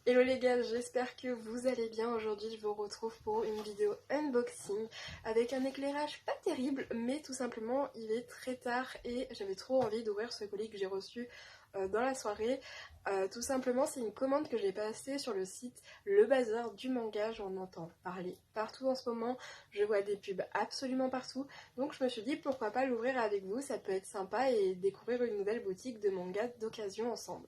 Hello les gars, j'espère que vous allez bien. Aujourd'hui je vous retrouve pour une vidéo unboxing avec un éclairage pas terrible, mais tout simplement il est très tard et j'avais trop envie d'ouvrir ce colis que j'ai reçu dans la soirée. Tout simplement c'est une commande que j'ai passée sur le site Le Bazar du Manga. J'en entends parler partout en ce moment, je vois des pubs absolument partout, donc je me suis dit pourquoi pas l'ouvrir avec vous, ça peut être sympa et découvrir une nouvelle boutique de manga d'occasion ensemble.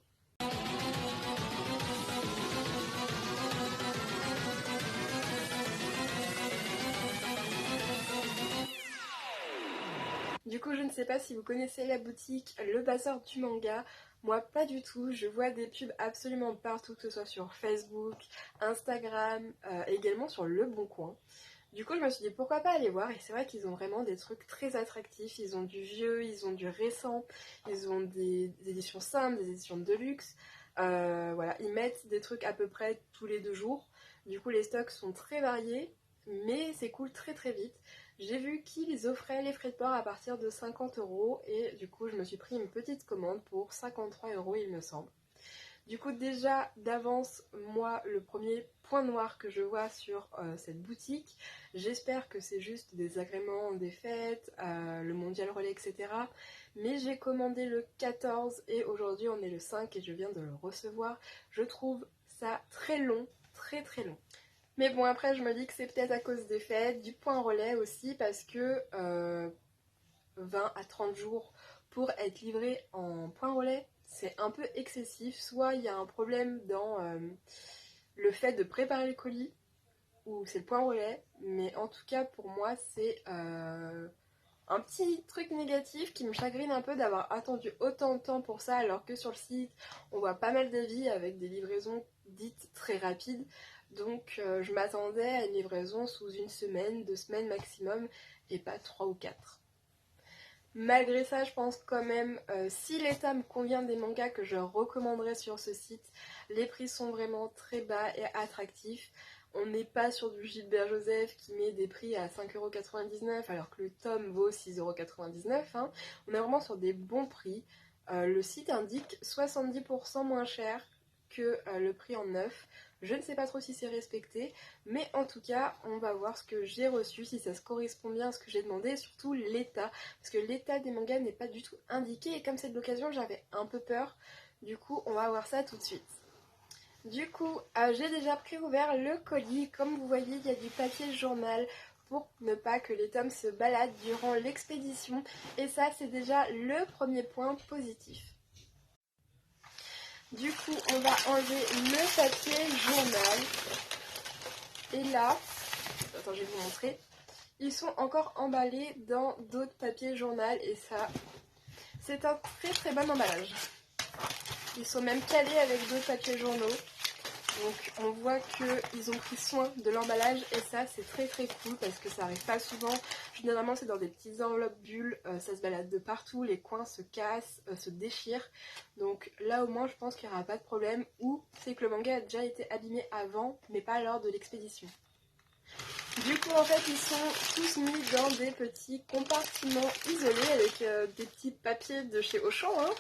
Du coup, je ne sais pas si vous connaissez la boutique Le Bazar du Manga. Moi, pas du tout. Je vois des pubs absolument partout, que ce soit sur Facebook, Instagram, également sur Le Bon Coin. Du coup, je me suis dit pourquoi pas aller voir. Et c'est vrai qu'ils ont vraiment des trucs très attractifs. Ils ont du vieux, ils ont du récent, ils ont des éditions simples, des éditions de luxe. Voilà, ils mettent des trucs à peu près tous les 2 jours. Du coup, les stocks sont très variés, mais c'est cool très très vite. J'ai vu qu'ils offraient les frais de port à partir de 50 € et du coup je me suis pris une petite commande pour 53 € il me semble. Du coup déjà d'avance, moi le premier point noir que je vois sur cette boutique, j'espère que c'est juste des agréments des fêtes, le mondial relais etc. Mais j'ai commandé le 14 et aujourd'hui on est le 5 et je viens de le recevoir. Je trouve ça très long, très très long. Mais bon, après, je me dis que c'est peut-être à cause des fêtes, du point relais aussi, parce que 20 à 30 jours pour être livré en point relais, c'est un peu excessif. Soit il y a un problème dans le fait de préparer le colis, ou c'est le point relais, mais en tout cas, pour moi, c'est un petit truc négatif qui me chagrine un peu d'avoir attendu autant de temps pour ça, alors que sur le site, on voit pas mal d'avis avec des livraisons dites très rapides. Donc je m'attendais à une livraison sous une semaine, 2 semaines maximum, et pas 3 ou 4. Malgré ça, je pense quand même, si l'état me convient des mangas que je recommanderais sur ce site, les prix sont vraiment très bas et attractifs. On n'est pas sur du Gilbert Joseph qui met des prix à 5,99€ alors que le tome vaut 6,99€. Hein. On est vraiment sur des bons prix. Le site indique 70% moins cher que le prix en neuf. Je ne sais pas trop si c'est respecté, mais en tout cas, on va voir ce que j'ai reçu, si ça se correspond bien à ce que j'ai demandé, et surtout l'état, parce que l'état des mangas n'est pas du tout indiqué, et comme c'est de l'occasion, j'avais un peu peur. Du coup, on va voir ça tout de suite. Du coup, j'ai déjà préouvert le colis. Comme vous voyez, il y a du papier journal pour ne pas que les tomes se baladent durant l'expédition. Et ça, c'est déjà le premier point positif. Du coup, on va enlever le papier journal. Et là, attends, je vais vous montrer. Ils sont encore emballés dans d'autres papiers journal et ça, c'est un très très bon emballage. Ils sont même calés avec d'autres papiers journaux. Donc on voit qu'ils ont pris soin de l'emballage et ça c'est très très cool parce que ça arrive pas souvent. Généralement c'est dans des petites enveloppes bulles, ça se balade de partout, les coins se cassent, se déchirent. Donc là au moins je pense qu'il n'y aura pas de problème, ou c'est que le manga a déjà été abîmé avant mais pas lors de l'expédition. Du coup en fait ils sont tous mis dans des petits compartiments isolés avec des petits papiers de chez Auchan. Hein.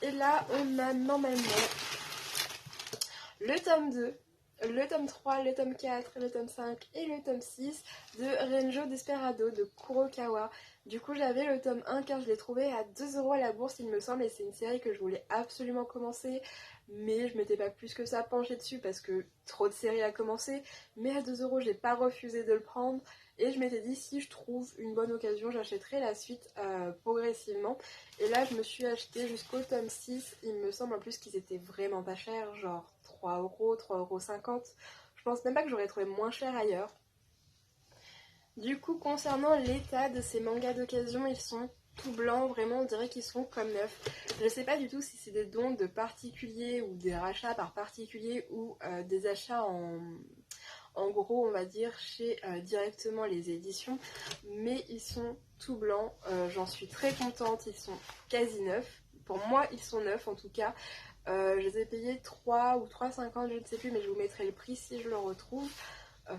Et là on a normalement le tome 2, le tome 3, le tome 4, le tome 5 et le tome 6 de Renjo Desperado de Kurokawa. Du coup j'avais le tome 1 car je l'ai trouvé à 2€ à la bourse il me semble, et c'est une série que je voulais absolument commencer, mais je m'étais pas plus que ça penchée dessus parce que trop de séries à commencer, mais à 2€ j'ai pas refusé de le prendre. Et je m'étais dit si je trouve une bonne occasion j'achèterai la suite progressivement. Et là je me suis acheté jusqu'au tome 6, il me semble en plus qu'ils étaient vraiment pas chers, genre 3€, 3,50€. Je pense même pas que j'aurais trouvé moins cher ailleurs. Du coup concernant l'état de ces mangas d'occasion, ils sont tout blancs, vraiment on dirait qu'ils sont comme neufs. Je sais pas du tout si c'est des dons de particuliers ou des rachats par particuliers ou des achats en gros on va dire chez directement les éditions, mais ils sont tout blancs, j'en suis très contente, ils sont quasi neufs, pour moi ils sont neufs en tout cas. Je les ai payés 3 ou 3,50, je ne sais plus, mais je vous mettrai le prix si je le retrouve.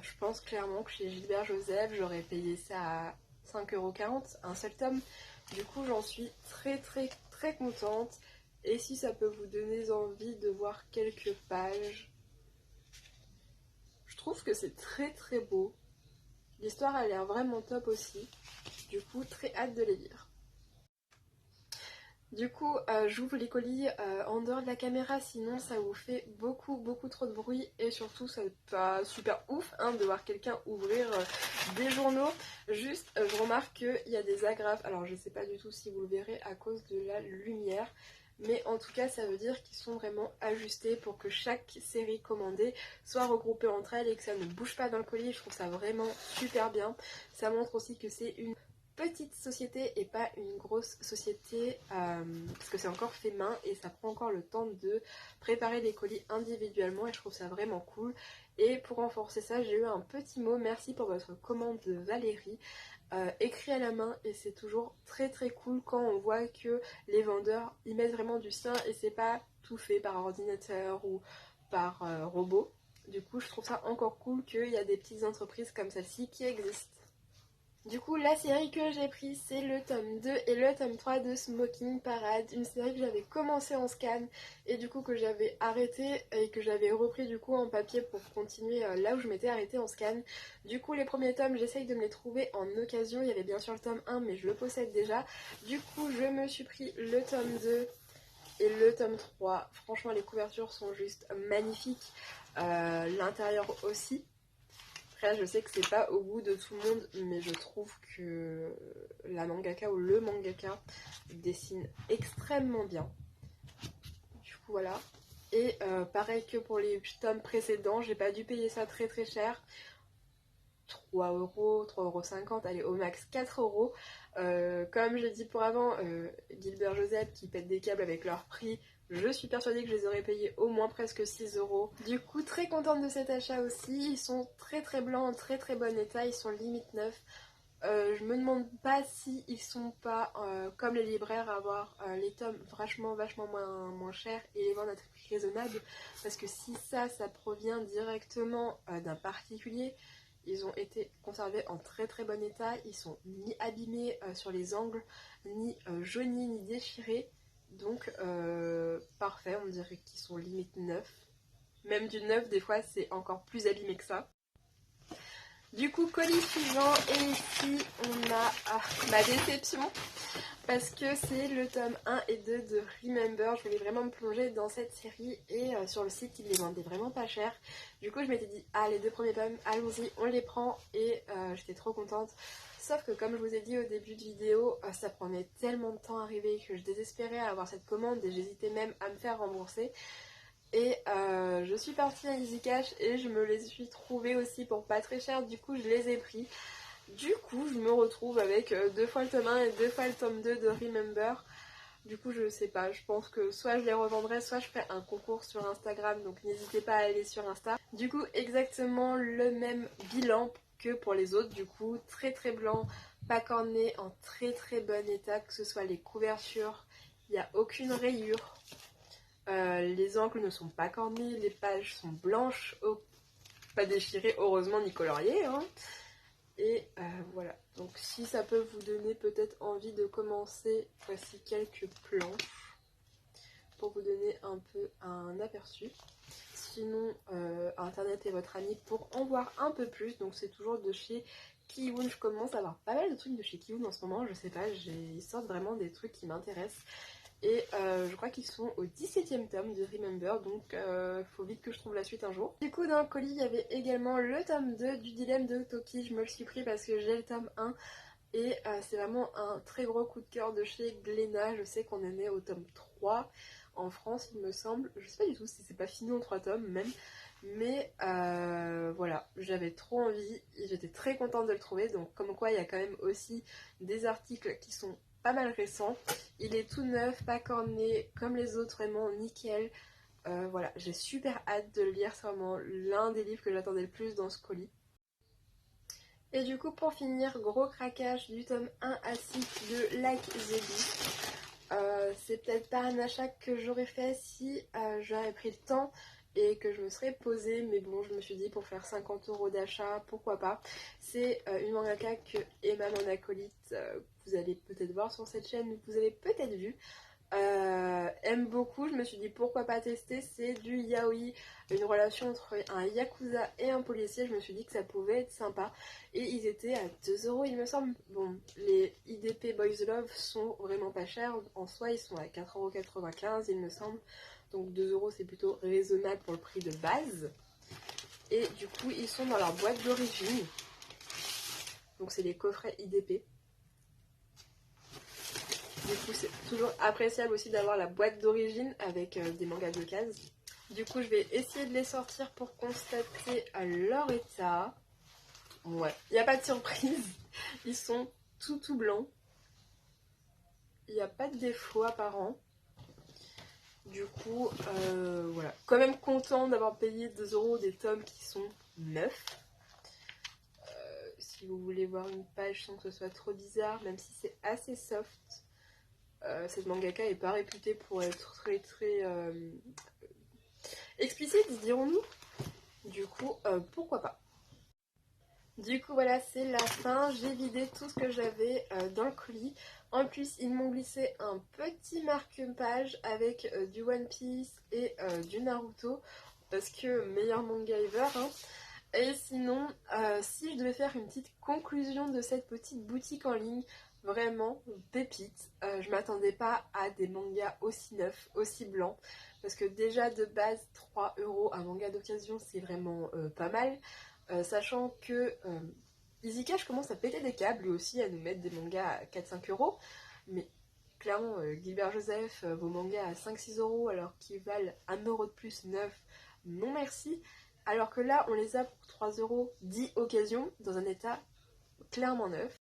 Je pense clairement que chez Gilbert Joseph j'aurais payé ça à 5,40€, un seul tome. Du coup j'en suis très très contente, et si ça peut vous donner envie de voir quelques pages, trouve que c'est très très beau. L'histoire a l'air vraiment top aussi. Du coup, très hâte de les lire. Du coup, j'ouvre les colis en dehors de la caméra, sinon ça vous fait beaucoup trop de bruit et surtout c'est pas super ouf hein, de voir quelqu'un ouvrir des journaux. Juste, je remarque qu'il y a des agrafes, alors je sais pas du tout si vous le verrez à cause de la lumière, mais en tout cas ça veut dire qu'ils sont vraiment ajustés pour que chaque série commandée soit regroupée entre elles et que ça ne bouge pas dans le colis. Je trouve ça vraiment super bien. Ça montre aussi que c'est une petite société et pas une grosse société parce que c'est encore fait main et ça prend encore le temps de préparer les colis individuellement et je trouve ça vraiment cool. Et pour renforcer ça, j'ai eu un petit mot: merci pour votre commande Valérie, écrit à la main, et c'est toujours très très cool quand on voit que les vendeurs y mettent vraiment du sien et c'est pas tout fait par ordinateur ou par robot. Du coup je trouve ça encore cool qu'il y a des petites entreprises comme celle-ci qui existent. Du coup, la série que j'ai prise, c'est le tome 2 et le tome 3 de Smoking Parade, une série que j'avais commencé en scan et du coup que j'avais arrêté et que j'avais repris du coup en papier pour continuer là où je m'étais arrêtée en scan. Du coup, les premiers tomes, j'essaye de me les trouver en occasion. Il y avait bien sûr le tome 1, mais je le possède déjà. Du coup, je me suis pris le tome 2 et le tome 3. Franchement, les couvertures sont juste magnifiques, l'intérieur aussi. Après, je sais que c'est pas au goût de tout le monde, mais je trouve que la mangaka ou le mangaka dessine extrêmement bien. Du coup, voilà. Et pareil que pour les tomes précédents, j'ai pas dû payer ça très très cher. 3€, 3,50€, allez au max 4€. Comme j'ai dit pour avant, Gilbert Joseph qui pète des câbles avec leur prix, je suis persuadée que je les aurais payés au moins presque 6€. Du coup, très contente de cet achat aussi. Ils sont très très blancs, en très très bon état, ils sont limite neufs. Je me demande pas si ils sont pas comme les libraires, avoir les tomes vachement moins chers et les vendre à très prix raisonnable, parce que si ça provient directement d'un particulier, ils ont été conservés en très très bon état, ils sont ni abîmés sur les angles, ni jaunis, ni déchirés, donc parfait, on dirait qu'ils sont limite neufs. Même du neuf, des fois, c'est encore plus abîmé que ça. Du coup, colis suivant, et ici on a ma déception, parce que c'est le tome 1 et 2 de Remember. Je voulais vraiment me plonger dans cette série et sur le site ils les vendaient vraiment pas cher. Du coup je m'étais dit, ah, les deux premiers tomes, allons-y, on les prend, et j'étais trop contente. Sauf que comme je vous ai dit au début de vidéo, ça prenait tellement de temps à arriver que je désespérais à avoir cette commande et j'hésitais même à me faire rembourser. Et je suis partie à Easy Cash et je me les suis trouvées aussi pour pas très cher, du coup je les ai pris. Du coup je me retrouve avec 2 fois le tome 1 et 2 fois le tome 2 de Remember. Du coup je sais pas, je pense que soit je les revendrai, soit je ferai un concours sur Instagram, donc n'hésitez pas à aller sur Insta. Du coup exactement le même bilan que pour les autres, du coup très très blanc, pas corné, en très très bon état, que ce soit les couvertures, il n'y a aucune rayure. Les angles ne sont pas cornés, les pages sont blanches, pas déchirées, heureusement, ni coloriées. Hein. Et voilà, donc si ça peut vous donner peut-être envie de commencer, voici quelques planches pour vous donner un peu un aperçu. Sinon, Internet est votre ami pour en voir un peu plus, donc c'est toujours de chez Kiwoom. Je commence à avoir pas mal de trucs de chez Kiwoom en ce moment, je sais pas, ils sortent vraiment des trucs qui m'intéressent. Et je crois qu'ils sont au 17e tome de Remember, donc faut vite que je trouve la suite un jour. Du coup dans le colis il y avait également le tome 2 du dilemme de Toki. Je me le suis pris parce que j'ai le tome 1 et c'est vraiment un très gros coup de cœur de chez Glénat. Je sais qu'on en est au tome 3 en France il me semble, je sais pas du tout si c'est pas fini en 3 tomes même. Mais voilà, j'avais trop envie et j'étais très contente de le trouver. Donc comme quoi il y a quand même aussi des articles qui sont pas mal récent. Il est tout neuf, pas corné, comme les autres, vraiment nickel. Voilà, j'ai super hâte de le lire, c'est vraiment l'un des livres que j'attendais le plus dans ce colis. Et du coup, pour finir, gros craquage du tome 1 à 6 de Like the Bee. C'est peut-être pas un achat que j'aurais fait si j'aurais pris le temps et que je me serais posée, mais bon, je me suis dit pour faire 50€ d'achat, pourquoi pas. C'est une mangaka que Emma, mon acolyte, vous allez peut-être voir sur cette chaîne, vous avez peut-être vu. aime beaucoup. Je me suis dit pourquoi pas tester. C'est du yaoi, une relation entre un yakuza et un policier. Je me suis dit que ça pouvait être sympa. Et ils étaient à 2 € il me semble. Bon, les IDP Boys Love sont vraiment pas chers. En soi, ils sont à 4,95 € il me semble. Donc 2 € c'est plutôt raisonnable pour le prix de base. Et du coup, ils sont dans leur boîte d'origine. Donc c'est les coffrets IDP. Du coup, c'est toujours appréciable aussi d'avoir la boîte d'origine avec des mangas d'occasion. Du coup, je vais essayer de les sortir pour constater leur état. Ouais, il n'y a pas de surprise. Ils sont tout blancs. Il n'y a pas de défaut apparent. Du coup, voilà. Quand même content d'avoir payé 2 € des tomes qui sont neufs. Si vous voulez voir une page sans que ce soit trop bizarre, même si c'est assez soft. Cette mangaka est pas réputée pour être très explicite, dirons-nous. Du coup, pourquoi pas. Du coup, voilà, c'est la fin. J'ai vidé tout ce que j'avais dans le colis. En plus, ils m'ont glissé un petit marque-page avec du One Piece et du Naruto. Parce que meilleur manga ever, hein. Et sinon, si je devais faire une petite conclusion de cette petite boutique en ligne, vraiment pépite. Je m'attendais pas à des mangas aussi neufs, aussi blancs. Parce que déjà de base, 3 € un manga d'occasion, c'est vraiment pas mal. Sachant que Easy Cash commence à péter des câbles, lui aussi, à nous mettre des mangas à 4-5 €. Mais clairement, Gilbert Joseph, vos mangas à 5-6 € alors qu'ils valent 1 € de plus neuf, non merci. Alors que là, on les a pour 3 € 10 occasions, dans un état clairement neuf.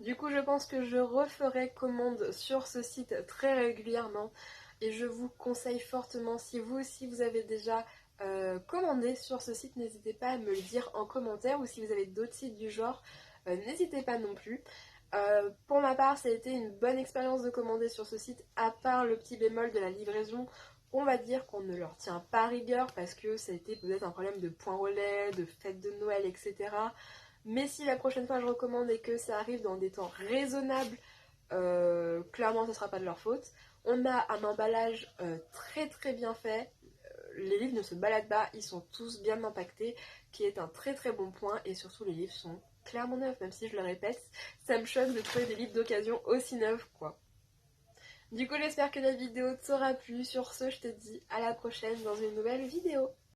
Du coup, je pense que je referai commande sur ce site très régulièrement. Et je vous conseille fortement, si vous aussi vous avez déjà commandé sur ce site, n'hésitez pas à me le dire en commentaire. Ou si vous avez d'autres sites du genre, n'hésitez pas non plus. Pour ma part, ça a été une bonne expérience de commander sur ce site, à part le petit bémol de la livraison. On va dire qu'on ne leur tient pas rigueur parce que ça a été peut-être un problème de point relais, de fête de Noël, etc. Mais si la prochaine fois je recommande et que ça arrive dans des temps raisonnables, clairement ce ne sera pas de leur faute. On a un emballage très bien fait. Les livres ne se baladent pas, ils sont tous bien empaquetés, qui est un très bon point. Et surtout les livres sont clairement neufs, même si je le répète, ça me choque de trouver des livres d'occasion aussi neufs quoi. Du coup j'espère que la vidéo t'aura plu. Sur ce, je te dis à la prochaine dans une nouvelle vidéo.